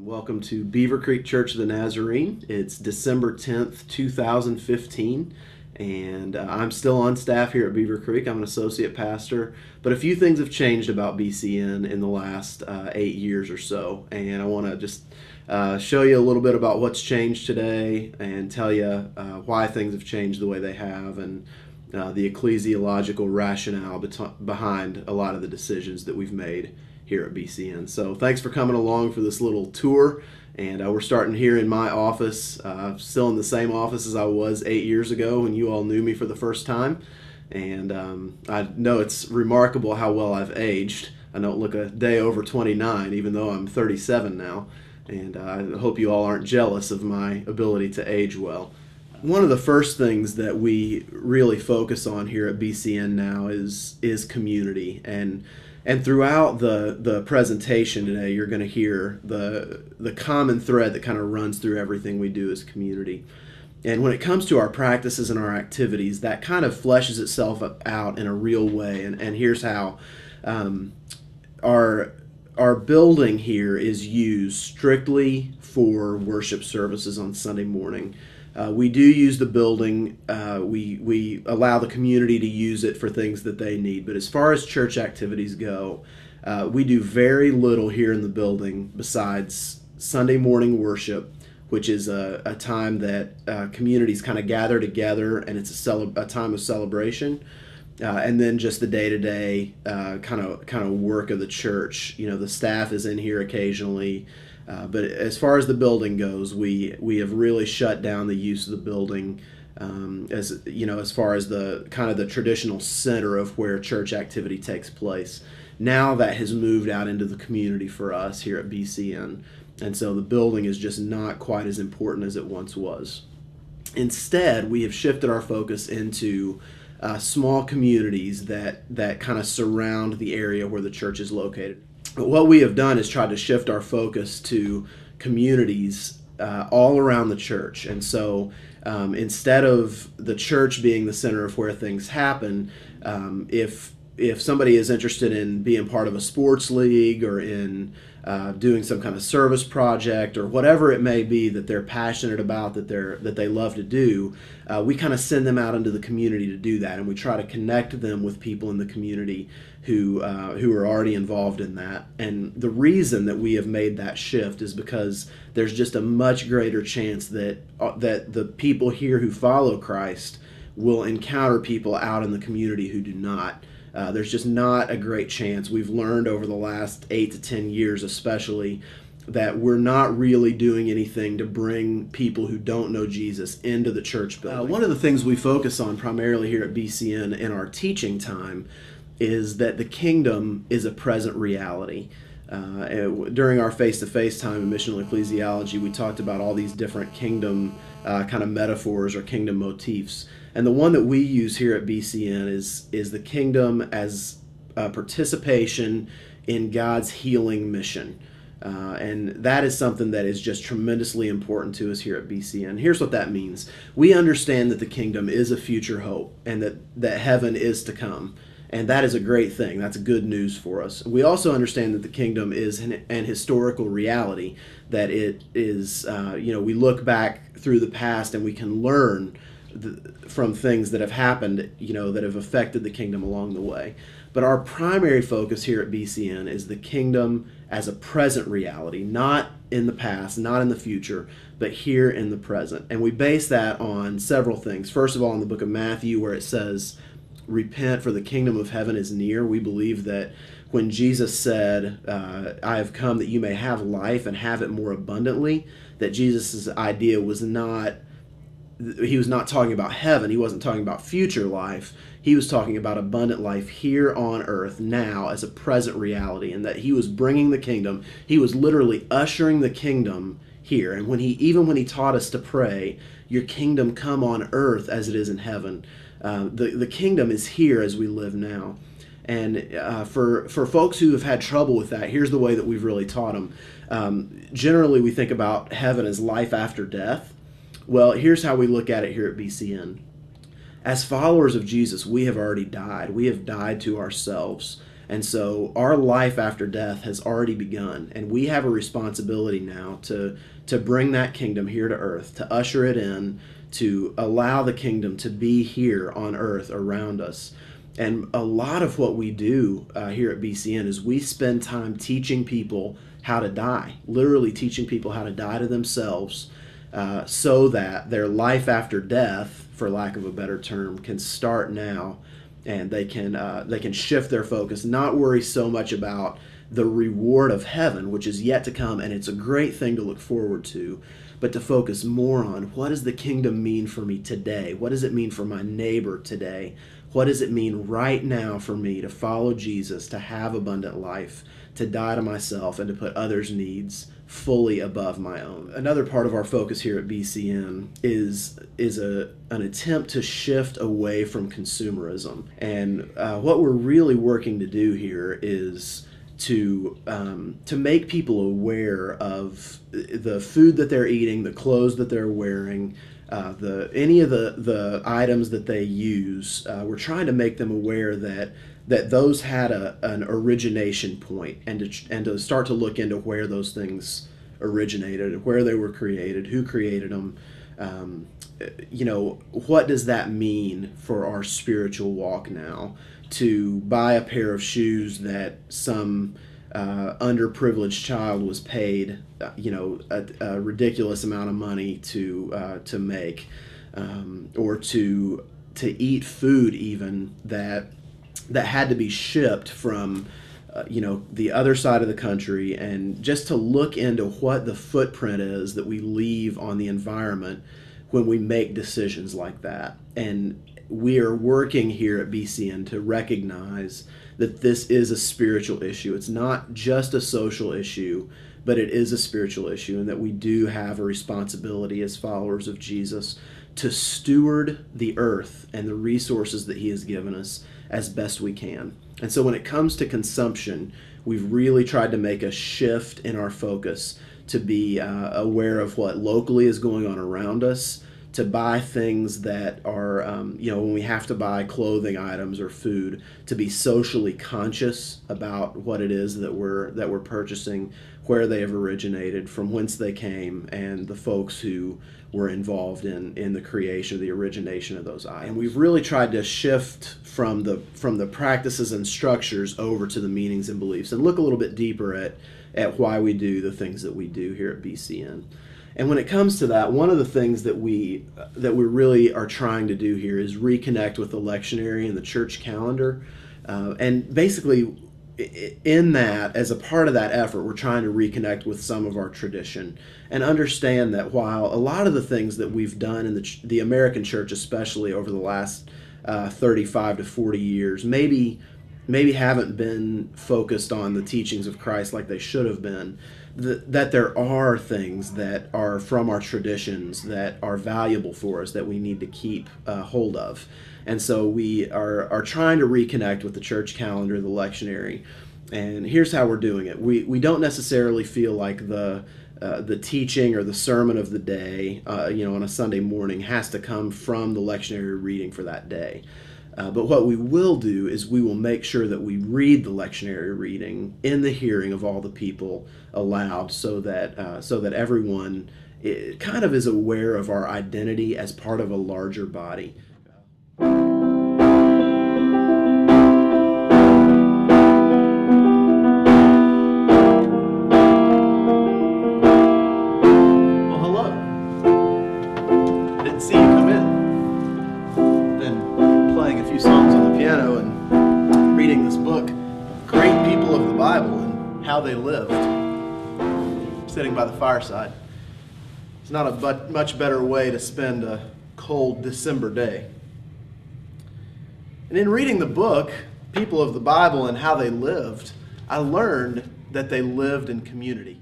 Welcome to Beaver Creek Church of the Nazarene. It's December 10th, 2015, and I'm still on staff here at Beaver Creek. I'm an associate pastor, but a few things have changed about BCN in the last 8 years or so, and I want to just show you a little bit about what's changed today and tell you why things have changed the way they have, and the ecclesiological rationale behind a lot of the decisions that we've made here at BCN. So thanks for coming along for this little tour, and we're starting here in my office, still in the same office as I was 8 years ago when you all knew me for the first time. And I know it's remarkable how well I've aged. I don't look a day over 29, even though I'm 37 now, and I hope you all aren't jealous of my ability to age well. One of the first things that we really focus on here at BCN now is community, and throughout the presentation today, you're going to hear the common thread that kind of runs through everything we do as community. And when it comes to our practices and our activities, that kind of fleshes itself out in a real way. And here's how. Our building here is used strictly for worship services on Sunday morning. We do use the building. We allow the community to use it for things that they need. But as far as church activities go, we do very little here in the building besides Sunday morning worship, which is a time that communities kind of gather together, and it's a time of celebration. And then just the day-to-day kind of work of the church. You know, the staff is in here occasionally. But as far as the building goes, we have really shut down the use of the building as far as the kind of the traditional center of where church activity takes place. Now that has moved out into the community for us here at BCN, and so the building is just not quite as important as it once was. Instead, we have shifted our focus into small communities that kind of surround the area where the church is located. But what we have done is tried to shift our focus to communities all around the church. And so instead of the church being the center of where things happen, if somebody is interested in being part of a sports league or in doing some kind of service project or whatever it may be that they're passionate about, that they love to do, we kind of send them out into the community to do that, and we try to connect them with people in the community who are already involved in that. And the reason that we have made that shift is because there's just a much greater chance that the people here who follow Christ will encounter people out in the community who do not. There's just not a great chance. We've learned over the last 8 to 10 years especially that we're not really doing anything to bring people who don't know Jesus into the church building. One of the things we focus on primarily here at BCN in our teaching time is that the kingdom is a present reality. During our face-to-face time in Missional Ecclesiology, we talked about all these different kingdom kind of metaphors or kingdom motifs. And the one that we use here at BCN is the kingdom as participation in God's healing mission. And that is something that is just tremendously important to us here at BCN. Here's what that means. We understand that the kingdom is a future hope and that heaven is to come. And that is a great thing. That's good news for us. We also understand that the kingdom is an historical reality, that it is, we look back through the past and we can learn from things that have happened, that have affected the kingdom along the way. But our primary focus here at BCN is the kingdom as a present reality, not in the past, not in the future, but here in the present. And we base that on several things. First of all, in the book of Matthew, where it says, "Repent, for the kingdom of heaven is near." We believe that when Jesus said, "I have come that you may have life and have it more abundantly," that Jesus' idea was he was not talking about heaven. He wasn't talking about future life. He was talking about abundant life here on earth now as a present reality, and that he was bringing the kingdom. He was literally ushering the kingdom here. And when he taught us to pray, "Your kingdom come on earth as it is in heaven," the kingdom is here as we live now. And for folks who have had trouble with that, here's the way that we've really taught them. Generally, we think about heaven as life after death. Well, here's how we look at it here at BCN. As followers of Jesus, we have already died. We have died to ourselves. And so our life after death has already begun, and we have a responsibility now to bring that kingdom here to earth, to usher it in, to allow the kingdom to be here on earth around us. And a lot of what we do here at BCN is we spend time teaching people how to die, literally teaching people how to die to themselves, so that their life after death, for lack of a better term, can start now, and they can shift their focus, not worry so much about the reward of heaven, which is yet to come, and it's a great thing to look forward to, but to focus more on what does the kingdom mean for me today? What does it mean for my neighbor today? What does it mean right now for me to follow Jesus, to have abundant life, to die to myself, and to put others' needs fully above my own? Another part of our focus here at BCN is an attempt to shift away from consumerism. And what we're really working to do here is to make people aware of the food that they're eating, the clothes that they're wearing, any of the items that they use. We're trying to make them aware that those had an origination point, and to start to look into where those things originated, where they were created, who created them. What does that mean for our spiritual walk now? To buy a pair of shoes that some underprivileged child was paid, a ridiculous amount of money to make, or to eat food even that had to be shipped from the other side of the country, and just to look into what the footprint is that we leave on the environment when we make decisions like that. And we are working here at BCN to recognize that this is a spiritual issue. It's not just a social issue, but it is a spiritual issue, and that we do have a responsibility as followers of Jesus to steward the earth and the resources that he has given us as best we can. And so when it comes to consumption, we've really tried to make a shift in our focus to be aware of what locally is going on around us, to buy things that are, when we have to buy clothing items or food, to be socially conscious about what it is that we're purchasing, where they have originated, from whence they came, and the folks who were involved in the creation, the origination of those items. And we've really tried to shift from the practices and structures over to the meanings and beliefs, and look a little bit deeper at why we do the things that we do here at BCN. And when it comes to that, one of the things that we really are trying to do here is reconnect with the lectionary and the church calendar. And basically, in that, as a part of that effort, we're trying to reconnect with some of our tradition and understand that while a lot of the things that we've done in the American church, especially over the last 35 to 40 years, maybe haven't been focused on the teachings of Christ like they should have been, that there are things that are from our traditions that are valuable for us that we need to keep hold of. And so we are trying to reconnect with the church calendar, the lectionary. And here's how we're doing it. We don't necessarily feel like the teaching or the sermon of the day, on a Sunday morning has to come from the lectionary reading for that day. But what we will do is we will make sure that we read the lectionary reading in the hearing of all the people aloud, so that everyone kind of is aware of our identity as part of a larger body. Well, hello. I didn't see you come in. Playing a few songs on the piano and reading this book, Great People of the Bible and How They Lived, sitting by the fireside. It's not a much better way to spend a cold December day. And in reading the book, People of the Bible and How They Lived, I learned that they lived in community.